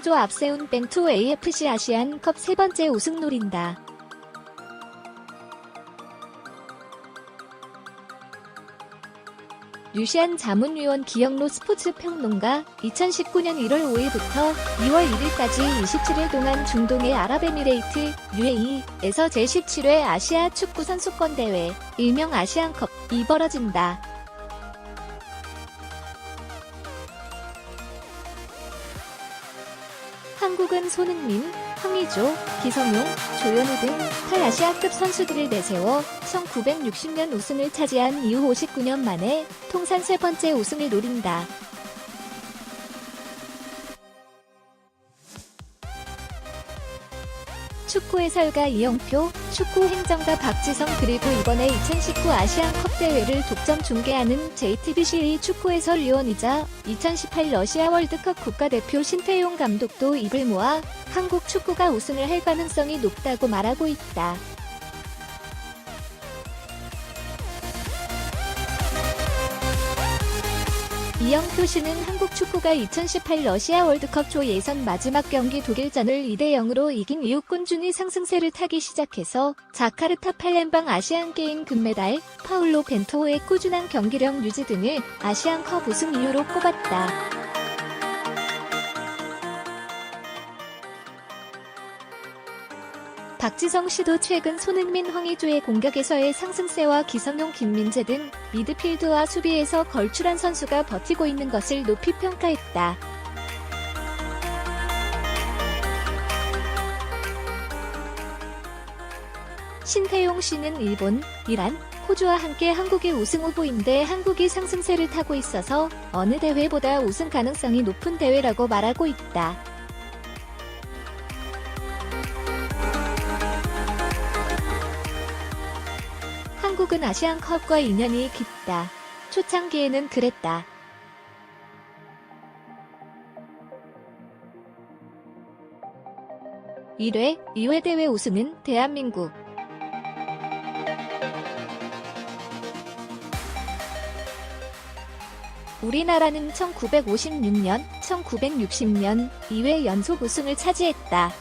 C조 앞세운 벤투 AFC 아시안컵 세 번째 우승 노린다. 류시안 자문위원 기영로 스포츠평론가 2019년 1월 5일부터 2월 1일까지 27일 동안 중동의 아랍에미레이트 UAE에서 제17회 아시아 축구 선수권 대회 일명 아시안컵이 벌어진다. 한국은 손흥민, 황의조, 기성용, 조현우 등 탈아시아급 선수들을 내세워 1960년 우승을 차지한 이후 59년 만에 통산 세 번째 우승을 노린다. 축구 해설가 이영표, 축구 행정가 박지성 그리고 이번에 2019 아시안컵 대회를 독점 중계하는 JTBC 축구 해설위원이자 2018 러시아 월드컵 국가대표 신태용 감독도 입을 모아 한국 축구가 우승을 할 가능성이 높다고 말하고 있다. 이영표 씨는 한국 축구가 2018 러시아 월드컵 조 예선 마지막 경기 독일전을 2대0으로 이긴 이후 꾸준히 상승세를 타기 시작해서 자카르타 팔렘방 아시안게임 금메달, 파울로 벤토의 꾸준한 경기력 유지 등을 아시안컵 우승 이유로 꼽았다. 박지성 씨도 최근 손흥민, 황의조의 공격에서의 상승세와 기성용, 김민재 등 미드필드와 수비에서 걸출한 선수가 버티고 있는 것을 높이 평가했다. 신태용 씨는 일본, 이란, 호주와 함께 한국의 우승 후보인데 한국이 상승세를 타고 있어서 어느 대회보다 우승 가능성이 높은 대회라고 말하고 있다. 한국은 아시안컵과 인연이 깊다. 초창기에는 그랬다. (1회, 2회) 대회 우승은 대한민국. 우리나라는 1956년, 1960년 2회 연속 우승을 차지했다.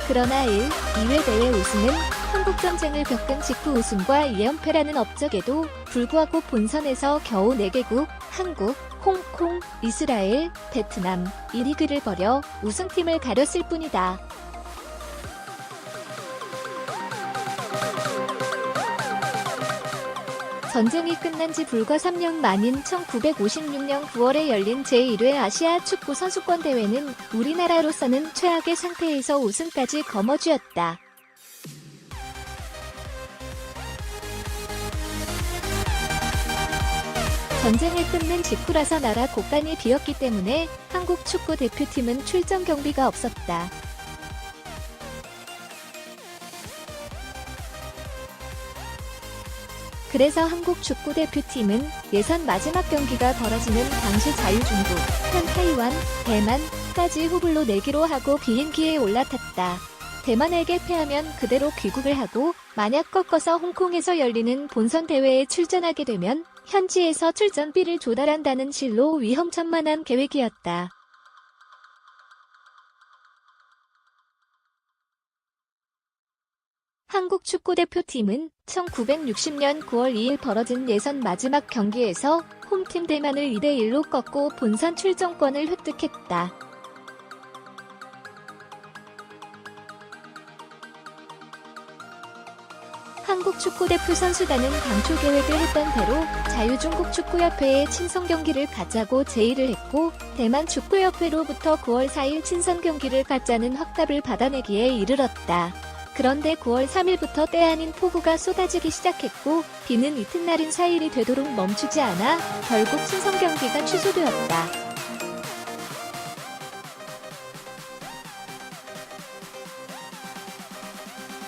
그러나 1, 2회 대회 우승은 한국전쟁을 겪은 직후 우승과 2연패라는 업적에도 불구하고 본선에서 겨우 4개국, 한국, 홍콩, 이스라엘, 베트남, 이 리그를 벌여 우승팀을 가렸을 뿐이다. 전쟁이 끝난 지 불과 3년 만인 1956년 9월에 열린 제1회 아시아 축구 선수권 대회는 우리나라로서는 최악의 상태에서 우승까지 거머쥐었다. 전쟁을 끝낸 직후라서 나라 곳간이 비었기 때문에 한국 축구 대표팀은 출전 경비가 없었다. 그래서 한국 축구대표팀은 예선 마지막 경기가 벌어지는 당시 자유중국, 타이완, 대만까지 후불로 내기로 하고 비행기에 올라탔다. 대만에게 패하면 그대로 귀국을 하고 만약 꺾어서 홍콩에서 열리는 본선 대회에 출전하게 되면 현지에서 출전비를 조달한다는 실로 위험천만한 계획이었다. 한국 축구대표팀은 1960년 9월 2일 벌어진 예선 마지막 경기에서 홈팀 대만을 2대1로 꺾고 본선 출전권을 획득했다. 한국 축구대표 선수단은 당초 계획을 했던 대로 자유중국 축구협회에 친선 경기를 갖자고 제의를 했고 대만 축구협회로부터 9월 4일 친선 경기를 갖자는 확답을 받아내기에 이르렀다. 그런데 9월 3일부터 때 아닌 폭우가 쏟아지기 시작했고 비는 이튿날인 4일이 되도록 멈추지 않아 결국 친선 경기가 취소되었다.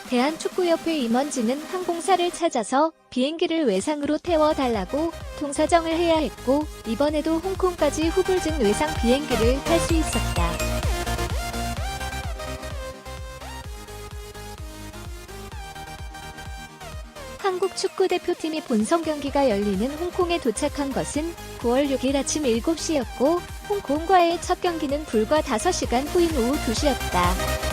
대한축구협회 임원진은 항공사를 찾아서 비행기를 외상으로 태워달라고 통사정을 해야 했고 이번에도 홍콩까지 후불증 외상 비행기를 탈 수 있었다. 한국 축구대표팀이 본선 경기가 열리는 홍콩에 도착한 것은 9월 6일 아침 7시였고 홍콩과의 첫 경기는 불과 5시간 후인 오후 2시였다.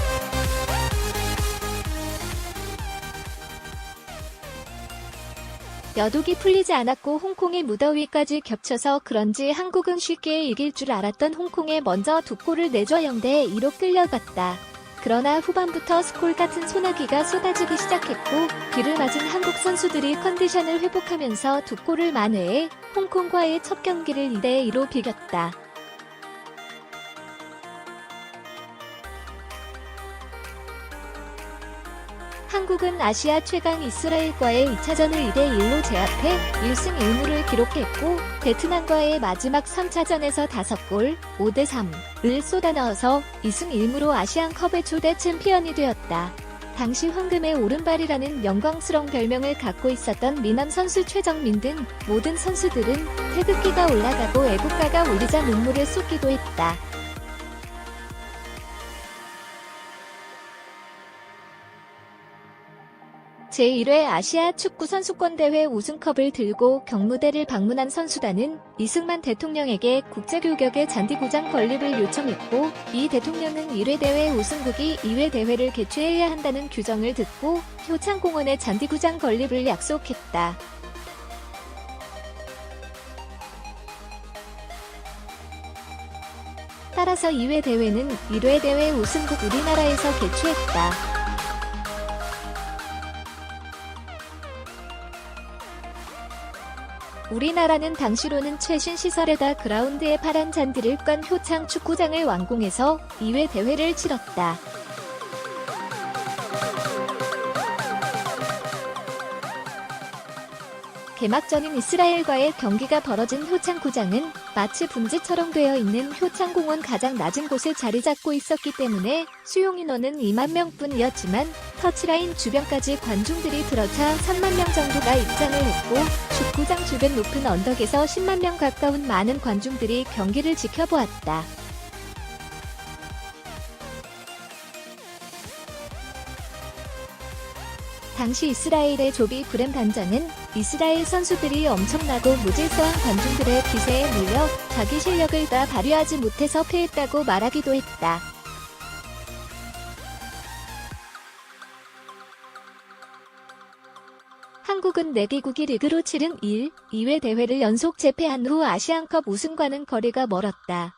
여독이 풀리지 않았고 홍콩의 무더위까지 겹쳐서 그런지 한국은 쉽게 이길 줄 알았던 홍콩에 먼저 2골을 내줘 0대2로 끌려갔다. 그러나 후반부터 스콜 같은 소나기가 쏟아지기 시작했고 비를 맞은 한국 선수들이 컨디션을 회복하면서 2골을 만회해 홍콩과의 첫 경기를 2대2로 비겼다. 한국은 아시아 최강 이스라엘과의 2차전을 2대1로 제압해 1승 1무를 기록했고 베트남과의 마지막 3차전에서 5골, 5대3을 쏟아넣어서 2승 1무로 아시안컵의 초대 챔피언이 되었다. 당시 황금의 오른발이라는 영광스러운 별명을 갖고 있었던 미남 선수 최정민 등 모든 선수들은 태극기가 올라가고 애국가가 울리자 눈물을 쏟기도 했다. 제1회 아시아 축구 선수권대회 우승컵을 들고 경무대를 방문한 선수단은 이승만 대통령에게 국제교격의 잔디구장 건립을 요청했고 이 대통령은 1회 대회 우승국이 2회 대회를 개최해야 한다는 규정을 듣고 효창공원의 잔디구장 건립을 약속했다. 따라서 2회 대회는 1회 대회 우승국 우리나라에서 개최했다. 우리나라는 당시로는 최신 시설에다 그라운드에 파란 잔디를 깐 효창 축구장을 완공해서 2회 대회를 치렀다. 개막전인 이스라엘과의 경기가 벌어진 효창구장은 마치 분지처럼 되어 있는 효창공원 가장 낮은 곳에 자리 잡고 있었기 때문에 수용 인원은 2만 명뿐이었지만 터치라인 주변까지 관중들이 들어차 3만 명 정도가 입장을 했고 축구장 주변 높은 언덕에서 10만 명 가까운 많은 관중들이 경기를 지켜보았다. 당시 이스라엘의 조비 브렘 단장은 이스라엘 선수들이 엄청나고 무질서한 관중들의 기세에 밀려 자기 실력을 다 발휘하지 못해서 패했다고 말하기도 했다. 한국은 4개국이 리그로 치른 1, 2회 대회를 연속 재패한 후 아시안컵 우승과는 거리가 멀었다.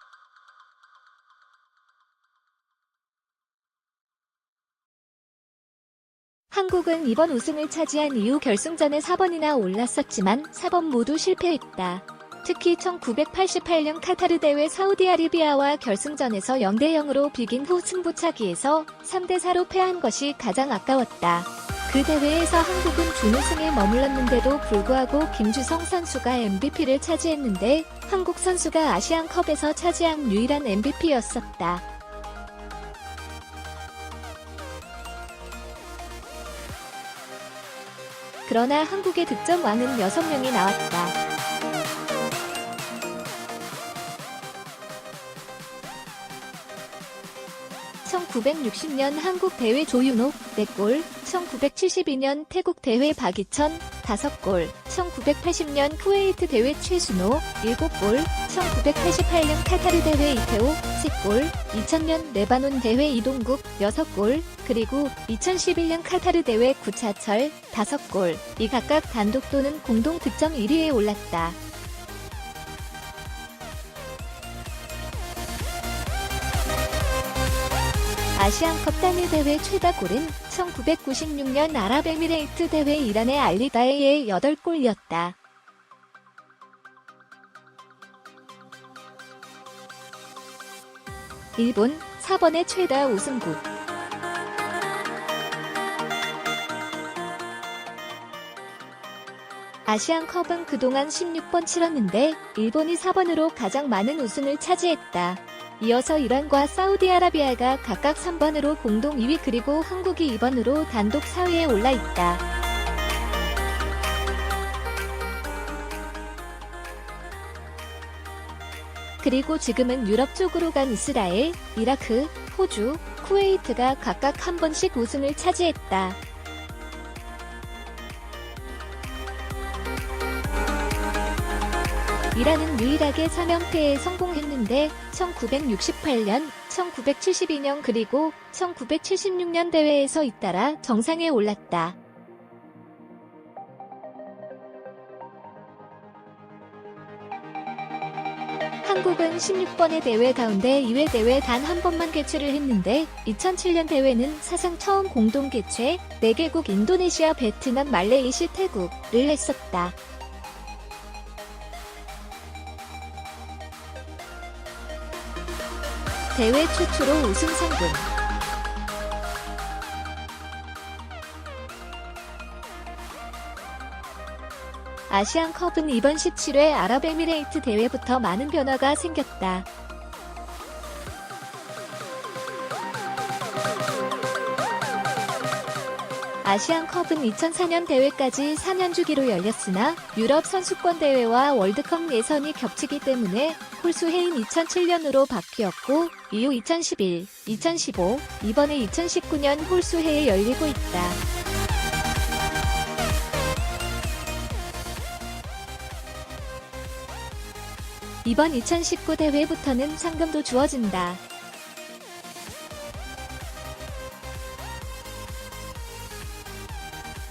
한국은 이번 우승을 차지한 이후 결승전에 4번이나 올랐었지만 4번 모두 실패했다. 특히 1988년 카타르 대회 사우디아라비아와 결승전에서 0대0으로 비긴 후 승부차기에서 3대4로 패한 것이 가장 아까웠다. 그 대회에서 한국은 준우승에 머물렀는데도 불구하고 김주성 선수가 MVP를 차지했는데 한국 선수가 아시안컵에서 차지한 유일한 MVP였었다. 그러나 한국의 득점왕은 6명이 나왔다. (1960년) 한국 대회 조윤옥 4골, 1972년 태국 대회 박이천 5골, 1980년 쿠웨이트 대회 최순호 7골, 1988년 카타르 대회 이태호 10골, 2000년 레바논 대회 이동국 6골, 그리고 2011년 카타르 대회 구차철 5골, 이 각각 단독 또는 공동 득점 1위에 올랐다. 아시안컵 단일 대회 최다 골은 1996년 아랍에미레이트 대회 이란의 알리다에의 8골이었다. 일본 4번의 최다 우승국. 아시안컵은 그동안 16번 치렀는데 일본이 4번으로 가장 많은 우승을 차지했다. 이어서 이란과 사우디아라비아가 각각 3번으로 공동 2위 그리고 한국이 2번으로 단독 4위에 올라 있다. 그리고 지금은 유럽 쪽으로 간 이스라엘, 이라크, 호주, 쿠웨이트가 각각 한 번씩 우승을 차지했다. 이라는 유일하게 3연패에 성공했는데 1968년, 1972년 그리고 1976년 대회에서 잇따라 정상에 올랐다. 한국은 16번의 대회 가운데 2회 대회 단 한 번만 개최를 했는데 2007년 대회는 사상 처음 공동 개최 4개국 인도네시아, 베트남, 말레이시, 태국을 했었다. 대회 최초로 우승 상금 아시안컵은 이번 17회 아랍에미레이트 대회부터 많은 변화가 생겼다. 아시안컵은 2004년 대회까지 4년 주기로 열렸으나 유럽 선수권 대회와 월드컵 예선이 겹치기 때문에 홀수해인 2007년으로 바뀌었고 이후 2011, 2015, 이번에 2019년 홀수해에 열리고 있다. 이번 2019 대회부터는 상금도 주어진다.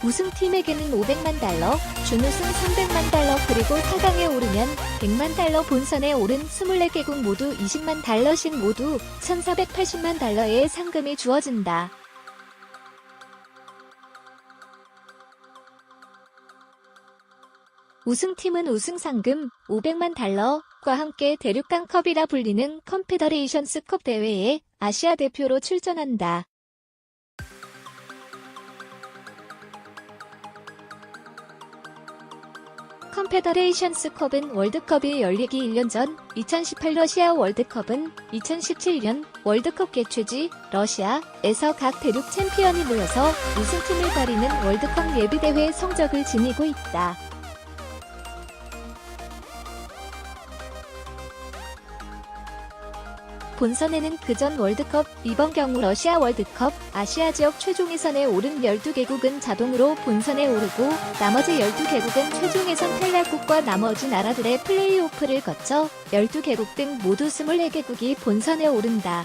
우승팀에게는 500만 달러, 준우승 300만 달러 그리고 4강에 오르면 100만 달러 본선에 오른 24개국 모두 20만 달러씩 모두 1480만 달러의 상금이 주어진다. 우승팀은 우승 상금 500만 달러과 함께 대륙간컵이라 불리는 컨페더레이션스컵 대회에 아시아 대표로 출전한다. 컨페더레이션스컵은 월드컵이 열리기 1년 전 2018 러시아 월드컵은 2017년 월드컵 개최지 러시아에서 각 대륙 챔피언이 모여서 우승팀을 가리는 월드컵 예비대회 성적을 지니고 있다. 본선에는 그전 월드컵, 이번 경우 러시아 월드컵, 아시아 지역 최종 예선에 오른 12개국은 자동으로 본선에 오르고 나머지 12개국은 최종 예선 탈락국과 나머지 나라들의 플레이오프를 거쳐 12개국 등 모두 24개국이 본선에 오른다.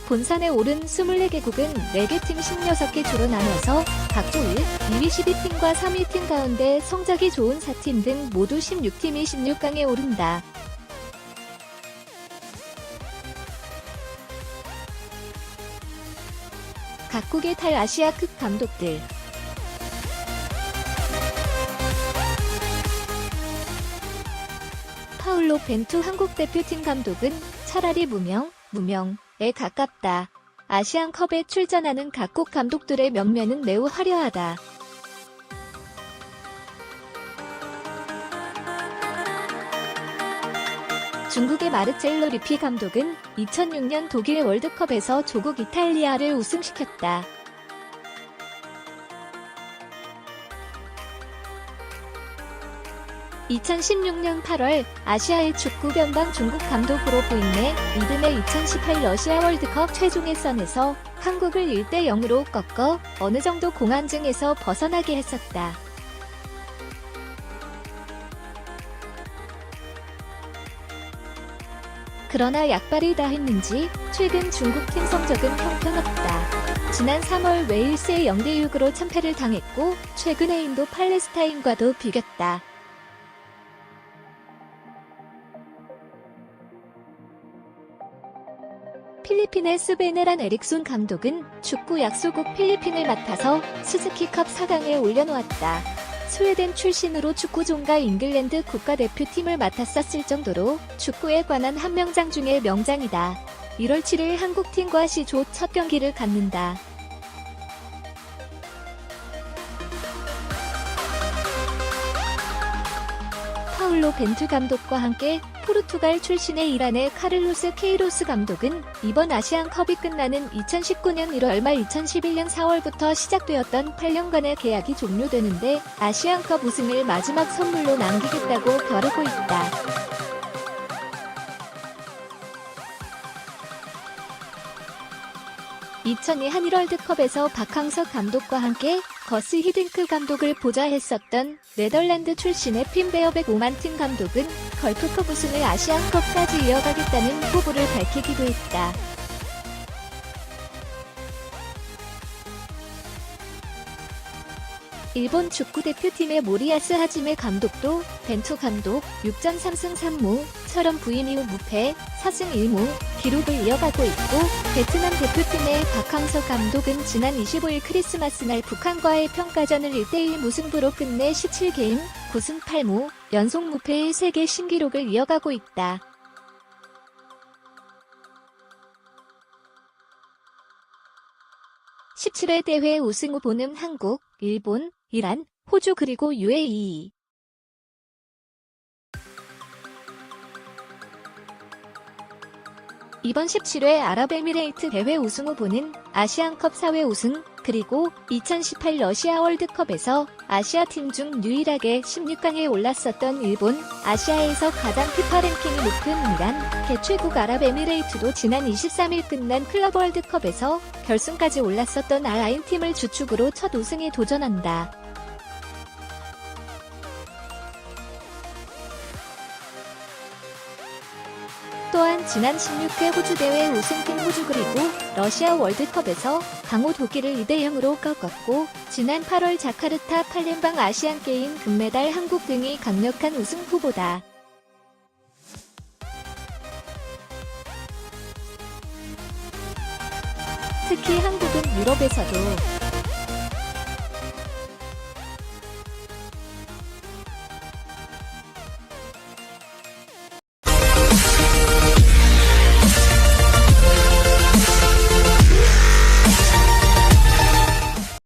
본선에 오른 24개국은 4개 팀 16개 조로 나눠서 각조 1, 2위 12팀과 3위 팀 가운데 성적이 좋은 4팀 등 모두 16팀이 16강에 오른다. 각국의 탈아시아급 감독들 파울로 벤투 한국 대표팀 감독은 차라리 무명에 가깝다. 아시안컵에 출전하는 각국 감독들의 면면은 매우 화려하다. 중국의 마르첼로 리피 감독은 2006년 독일 월드컵에서 조국 이탈리아를 우승시켰다. (2016년 8월) 아시아의 축구 변방 중국 감독으로 부임해 이듬해 2018 러시아 월드컵 최종 예선에서 한국을 1대0으로 꺾어 어느 정도 공황증에서 벗어나게 했었다. 그러나 약발이 다 했는지 최근 중국팀 성적은 형편없다. 지난 3월 웨일스에 0대6으로 참패를 당했고 최근에 인도 팔레스타인과도 비겼다. 필리핀의 스베네란 에릭손 감독은 축구 약소국 필리핀을 맡아서 스즈키컵 4강에 올려놓았다. 스웨덴 출신으로 축구 종가 잉글랜드 국가대표팀을 맡았었을 정도로 축구에 관한 한 명장 중의 명장이다. 1월 7일 한국팀과 C조 첫 경기를 갖는다. 파울로 벤투 감독과 함께 포르투갈 출신의 이란의 카를로스 케이로스 감독은 이번 아시안컵이 끝나는 2019년 1월 말 2021년 4월부터 시작되었던 8년간의 계약이 종료되는데 아시안컵 우승을 마지막 선물로 남기겠다고 벼르고 있다. 2002 한일 월드컵에서 박항석 감독과 함께 거스 히딩크 감독을 보좌했었던 네덜란드 출신의 핀 베어백 오만틴 감독은 걸프컵 우승을 아시안컵까지 이어가겠다는 포부를 밝히기도 했다. 일본 축구대표팀의 모리야스 하지메 감독도 벤투 감독 6전 3승 3무처럼 부임 이후 무패 4승 1무 기록을 이어가고 있고, 베트남 대표팀의 박항서 감독은 지난 25일 크리스마스 날 북한과의 평가전을 1대1 무승부로 끝내 17게임 9승 8무 연속 무패의 세계 신기록을 이어가고 있다. (17회) 대회 우승 후보는 한국, 일본, 이란, 호주 그리고 UAE. 이번 17회 아랍에미레이트 대회 우승 후보는 아시안컵 4회 우승, 그리고 2018 러시아 월드컵에서 아시아팀 중 유일하게 16강에 올랐었던 일본, 아시아에서 가장 피파 랭킹이 높은 이란, 개최국 아랍에미레이트도 지난 23일 끝난 클럽 월드컵에서 결승까지 올랐었던 알아인 팀을 주축으로 첫 우승에 도전한다. 또한 지난 16회 호주 대회 우승팀 호주 그리고 러시아 월드컵에서 강호 독일을 2대0으로 꺾었고, 지난 8월 자카르타 팔렘방 아시안게임 금메달 한국 등이 강력한 우승 후보다. 특히 한국은 유럽에서도